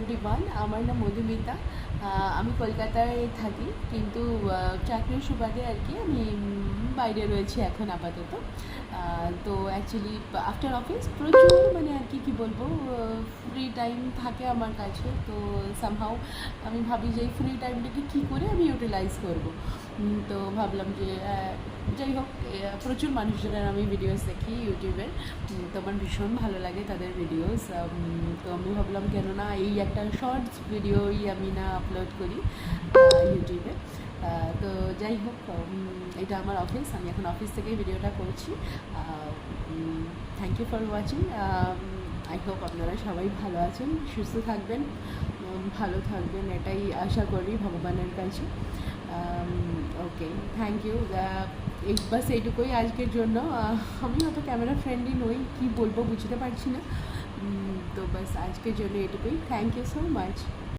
Everyone, আমার নাম মধুমিতা। আমি কলকাতায় থাকি, কিন্তু চাকরির সুবাদে আর কি আমি বাইরে রয়েছি এখন আপাতত। তো অ্যাকচুয়ালি আফটার অফিস প্রচুর মানে আর কি বলবো, ফ্রি টাইম থাকে আমার কাছে। তো সামহাও আমি ভাবি যে এই ফ্রি টাইমটাকে কী করে আমি ইউটিলাইজ করবো। তো ভাবলাম যে যাই হোক, প্রচুর মানুষজনের আমি ভিডিওস দেখি ইউটিউবের, তো আমার ভীষণ ভালো লাগে তাদের ভিডিওস। তো আমি ভাবলাম কেননা এই একটা শর্টস ভিডিওই আমি না আপলোড করি ইউটিউবে। তো যাই হোক, এটা আমার অফিস, আমি এখন অফিস থেকেই ভিডিওটা করছি। Thank you for watching. I hope আপনারা সবাই ভালো আছেন, সুস্থ থাকবেন, ভালো থাকবেন, এটাই আশা করি ভগবানের কাছে। ওকে, থ্যাংক ইউ। বাস এইটুকুই আজকের জন্য। আমি অত ক্যামেরা ফ্রেন্ডলি নই, কী বলবো বুঝতে পারছি না। তো বাস আজকের জন্য এটুকুই। Thank you so much.